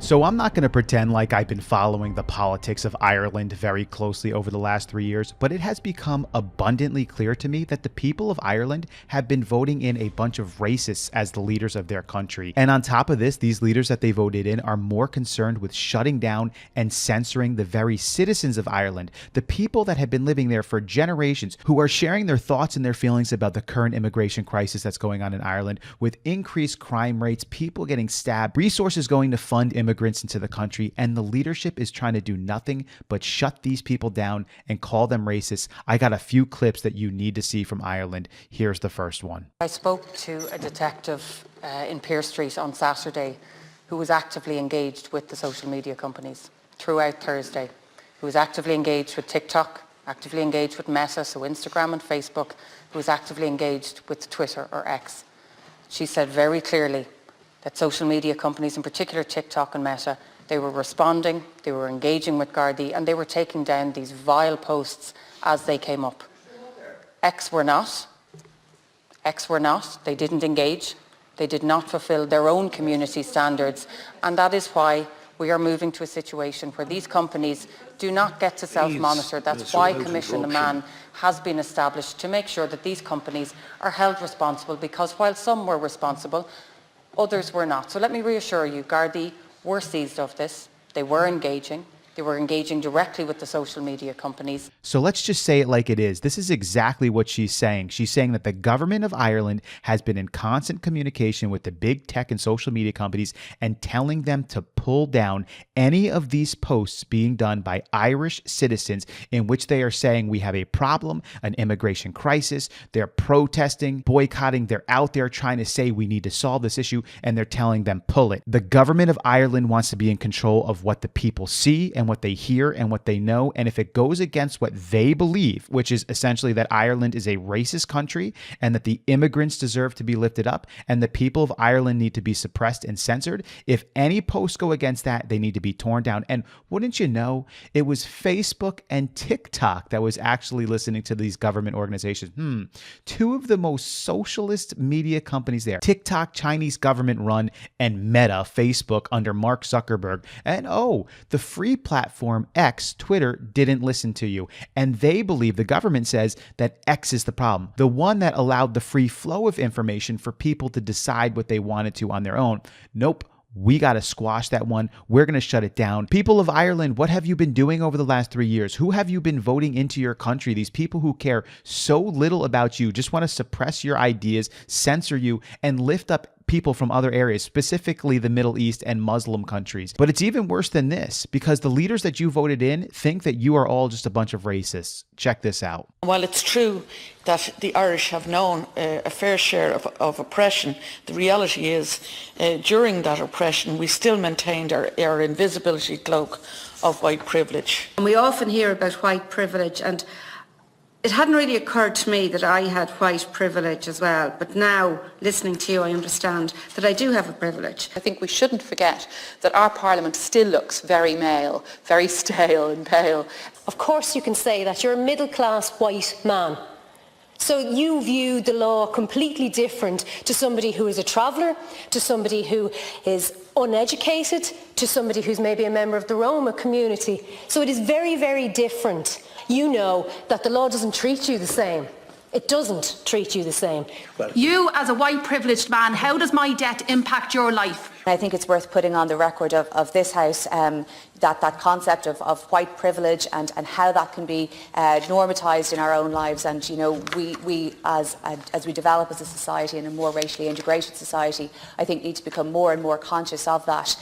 So I'm not going to pretend like I've been following the politics of Ireland very closely over the last 3 years, but it has become abundantly clear to me that the people of Ireland have been voting in a bunch of racists as the leaders of their country. And on top of this, these leaders that they voted in are more concerned with shutting down and censoring the very citizens of Ireland, the people that have been living there for generations, who are sharing their thoughts and their feelings about the current immigration crisis that's going on in Ireland, with increased crime rates, people getting stabbed, resources going to fund immigrants into the country, and the leadership is trying to do nothing but shut these people down and call them racists. I got a few clips that you need to see from Ireland. Here's the first one. I spoke to a detective in Pearse Street on Saturday who was actively engaged with the social media companies throughout Thursday, who was actively engaged with TikTok, actively engaged with Meta, so Instagram and Facebook, who was actively engaged with Twitter or X. She said very clearly that social media companies, in particular TikTok and Meta, they were responding, they were engaging with Gardaí, and they were taking down these vile posts as they came up. X were not. X were not. They didn't engage. They did not fulfil their own community standards. And that is why we are moving to a situation where these companies do not get to self-monitor. That's why Commission a Man has been established, to make sure that these companies are held responsible, because while some were responsible, others were not. So let me reassure you, Gardaí were seized of this. They were engaging. They were engaging directly with the social media companies. So let's just say it like it is. This is exactly what she's saying. She's saying that the government of Ireland has been in constant communication with the big tech and social media companies and telling them to pull down any of these posts being done by Irish citizens in which they are saying we have a problem, an immigration crisis. They're protesting, boycotting. They're out there trying to say we need to solve this issue, and they're telling them pull it. The government of Ireland wants to be in control of what the people see and what they hear and what they know. And if it goes against what they believe, which is essentially that Ireland is a racist country and that the immigrants deserve to be lifted up and the people of Ireland need to be suppressed and censored, if any posts go against that, they need to be torn down. And wouldn't you know, it was Facebook and TikTok that was actually listening to these government organizations. Two of the most socialist media companies there, TikTok, Chinese government run, and Meta, Facebook under Mark Zuckerberg. And the free platform X, Twitter, didn't listen to you. And they believe, the government says, that X is the problem, the one that allowed the free flow of information for people to decide what they wanted to on their own. Nope. We got to squash that one. We're going to shut it down. People of Ireland, what have you been doing over the last 3 years? Who have you been voting into your country? These people who care so little about you, just want to suppress your ideas, censor you, and lift up people from other areas, specifically the Middle East and Muslim countries. But it's even worse than this, because the leaders that you voted in think that you are all just a bunch of racists. Check this out. While it's true that the Irish have known a fair share of oppression, the reality is during that oppression we still maintained our invisibility cloak of white privilege. And we often hear about white privilege, and it hadn't really occurred to me that I had white privilege as well, but now, listening to you, I understand that I do have a privilege. I think we shouldn't forget that our Parliament still looks very male, very stale and pale. Of course you can say that. You're a middle-class white man. So you view the law completely different to somebody who is a traveller, to somebody who is uneducated, to somebody who's maybe a member of the Roma community. So it is very, very different. You know that the law doesn't treat you the same. It doesn't treat you the same. You, as a white privileged man, how does my debt impact your life? I think it's worth putting on the record of this House that concept of white privilege and how that can be normatised in our own lives. And, you know, we as we develop as a society and a more racially integrated society, I think need to become more and more conscious of that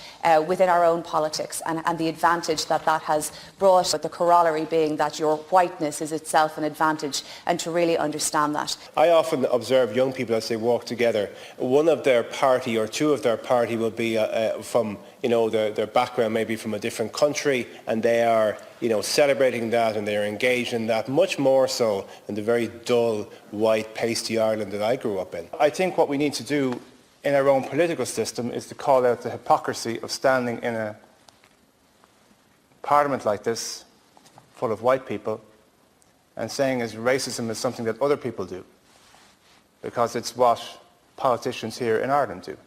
within our own politics and the advantage that has brought, but the corollary being that your whiteness is itself an advantage, and to really understand that. I often observe young people as they walk together. One of their party or two of their party will be from, you know, their background maybe from a different country, and they are, you know, celebrating that and they're engaged in that much more so than the very dull, white, pasty Ireland that I grew up in. I think what we need to do in our own political system is to call out the hypocrisy of standing in a parliament like this, full of white people, and saying as racism is something that other people do, because it's what politicians here in Ireland do.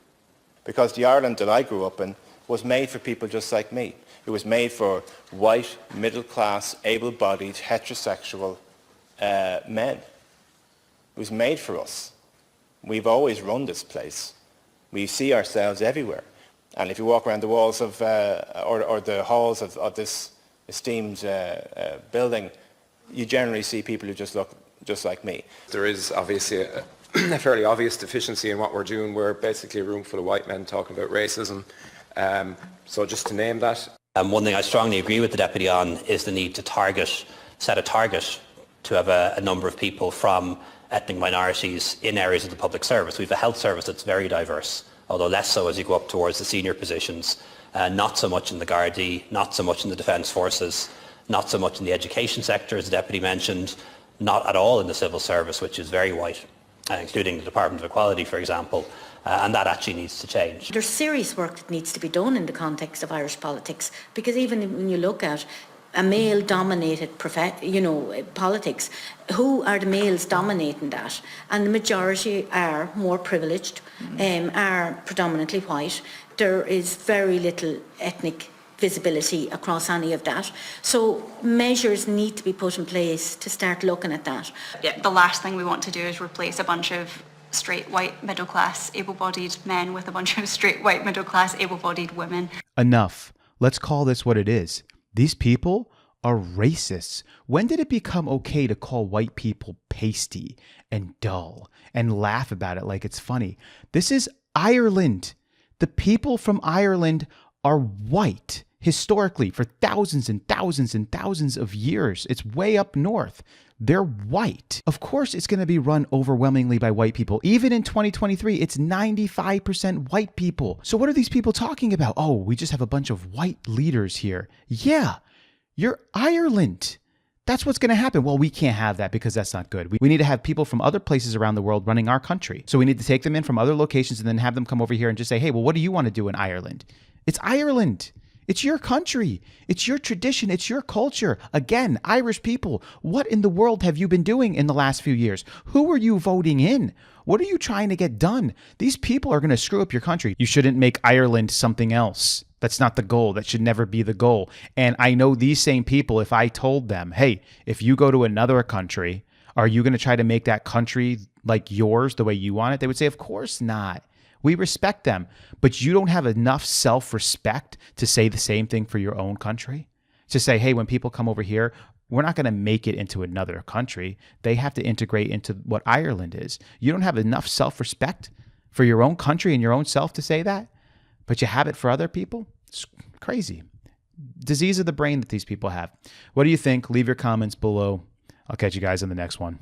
Because the Ireland that I grew up in was made for people just like me. It was made for white, middle-class, able-bodied, heterosexual men. It was made for us. We've always run this place. We see ourselves everywhere. And if you walk around the walls of, or the halls of this esteemed building, you generally see people who just look just like me. There is obviously a fairly obvious deficiency in what we're doing. We're basically a room full of white men talking about racism. So just to name that. One thing I strongly agree with the Deputy on is the need to set a target to have a number of people from ethnic minorities in areas of the public service. We have a health service that's very diverse, although less so as you go up towards the senior positions, not so much in the Gardaí, not so much in the Defence Forces, not so much in the education sector, as the Deputy mentioned, not at all in the civil service, which is very white, including the Department of Equality, for example, and that actually needs to change. There's serious work that needs to be done in the context of Irish politics, because even when you look at a male-dominated politics, who are the males dominating that? And the majority are more privileged, are predominantly white. There is very little ethnic visibility across any of that. So measures need to be put in place to start looking at that. Yeah, the last thing we want to do is replace a bunch of straight white middle-class able-bodied men with a bunch of straight white middle-class able-bodied women. Enough. Let's call this what it is. These people are racists. When did it become okay to call white people pasty and dull and laugh about it like it's funny? This is Ireland. The people from Ireland are white historically for thousands and thousands and thousands of years. It's way up north. They're white. Of course, it's going to be run overwhelmingly by white people. Even in 2023, it's 95% white people. So what are these people talking about? Oh, we just have a bunch of white leaders here. Yeah, you're Ireland. That's what's going to happen. Well, we can't have that because that's not good. We need to have people from other places around the world running our country. So we need to take them in from other locations and then have them come over here and just say, hey, well, what do you want to do in Ireland? It's Ireland. It's your country. It's your tradition. It's your culture. Again, Irish people, what in the world have you been doing in the last few years? Who are you voting in? What are you trying to get done? These people are going to screw up your country. You shouldn't make Ireland something else. That's not the goal. That should never be the goal. And I know these same people, if I told them, hey, if you go to another country, are you going to try to make that country like yours the way you want it? They would say, of course not. We respect them, but you don't have enough self-respect to say the same thing for your own country? To say, hey, when people come over here, we're not going to make it into another country. They have to integrate into what Ireland is. You don't have enough self-respect for your own country and your own self to say that, but you have it for other people? It's crazy. Disease of the brain that these people have. What do you think? Leave your comments below. I'll catch you guys in the next one.